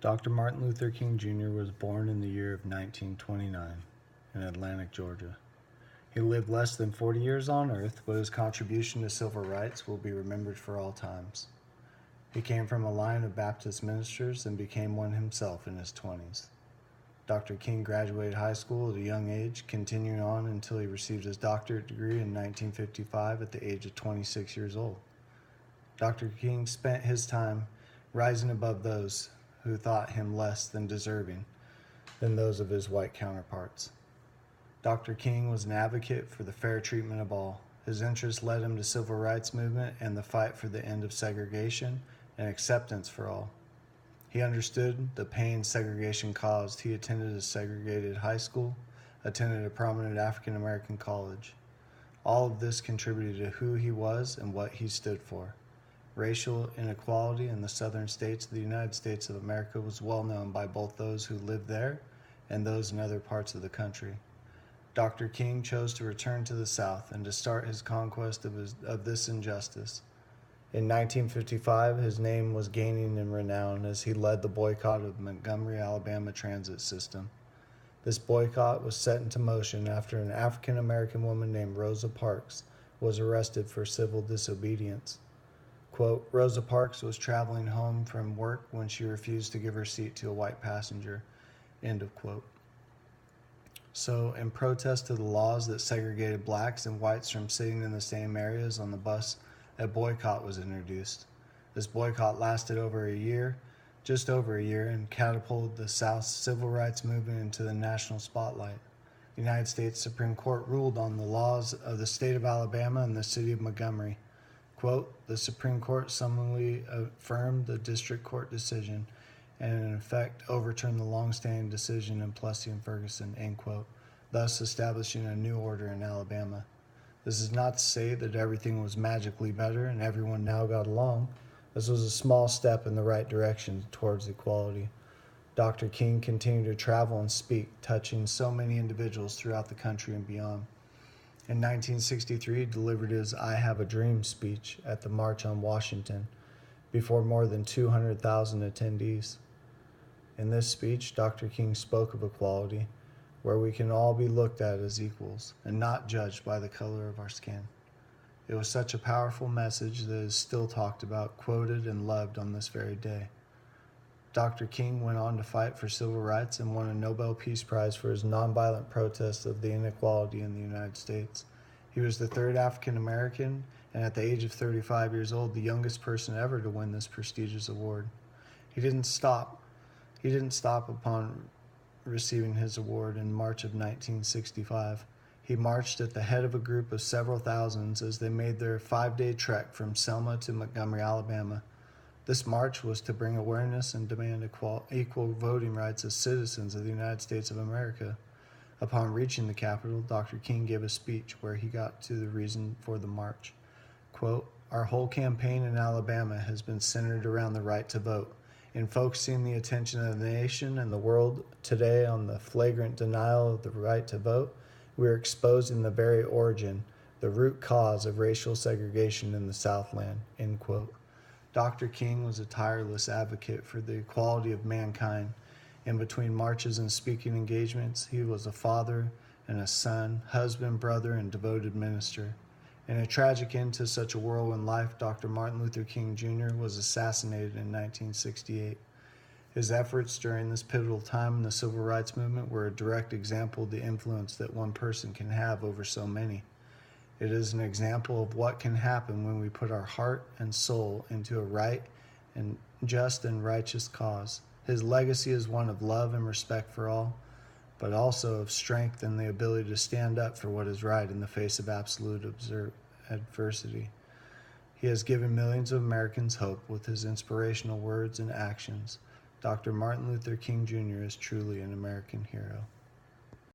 Dr. Martin Luther King Jr. was born in the year of 1929 in Atlanta, Georgia. He lived less than 40 years on earth, but his contribution to civil rights will be remembered for all times. He came from a line of Baptist ministers and became one himself in his 20s. Dr. King graduated high school at a young age, continuing on until he received his doctorate degree in 1955 at the age of 26 years old. Dr. King spent his time rising above those who thought him less than deserving than those of his white counterparts. Dr. King was an advocate for the fair treatment of all. His interests led him to civil rights movement and the fight for the end of segregation and acceptance for all. He understood the pain segregation caused. He attended a segregated high school, attended a prominent African American college. All of this contributed to who he was and what he stood for. Racial inequality in the southern states of the United States of America was well known by both those who lived there and those in other parts of the country. Dr. King chose to return to the South and to start his conquest of this injustice. In 1955, his name was gaining in renown as he led the boycott of the Montgomery, Alabama transit system. This boycott was set into motion after an African American woman named Rosa Parks was arrested for civil disobedience. Quote, Rosa Parks was traveling home from work when she refused to give her seat to a white passenger. End of quote. So, in protest to the laws that segregated blacks and whites from sitting in the same areas on the bus, a boycott was introduced. This boycott lasted just over a year, and catapulted the South's civil rights movement into the national spotlight. The United States Supreme Court ruled on the laws of the state of Alabama and the city of Montgomery. Quote, the Supreme Court summarily affirmed the district court decision and in effect overturned the long-standing decision in Plessy and Ferguson, end quote, thus establishing a new order in Alabama. This is not to say that everything was magically better and everyone now got along. This was a small step in the right direction towards equality. Dr. King continued to travel and speak, touching so many individuals throughout the country and beyond. In 1963, he delivered his I Have a Dream speech at the March on Washington before more than 200,000 attendees. In this speech, Dr. King spoke of equality, where we can all be looked at as equals and not judged by the color of our skin. It was such a powerful message that is still talked about, quoted, and loved on this very day. Dr. King went on to fight for civil rights and won a Nobel Peace Prize for his nonviolent protest of the inequality in the United States. He was the third African American and at the age of 35 years old, the youngest person ever to win this prestigious award. He didn't stop upon receiving his award in March of 1965. He marched at the head of a group of several thousands as they made their 5-day trek from Selma to Montgomery, Alabama. This march was to bring awareness and demand equal voting rights as citizens of the United States of America. Upon reaching the Capitol, Dr. King gave a speech where he got to the reason for the march. Quote, our whole campaign in Alabama has been centered around the right to vote. In focusing the attention of the nation and the world today on the flagrant denial of the right to vote, we are exposing the very origin, the root cause of racial segregation in the Southland, end quote. Dr. King was a tireless advocate for the equality of mankind. In between marches and speaking engagements, he was a father and a son, husband, brother, and devoted minister. In a tragic end to such a whirlwind life, Dr. Martin Luther King Jr. was assassinated in 1968. His efforts during this pivotal time in the civil rights movement were a direct example of the influence that one person can have over so many. It is an example of what can happen when we put our heart and soul into a right and just and righteous cause. His legacy is one of love and respect for all, but also of strength and the ability to stand up for what is right in the face of absolute adversity. He has given millions of Americans hope with his inspirational words and actions. Dr. Martin Luther King Jr. is truly an American hero.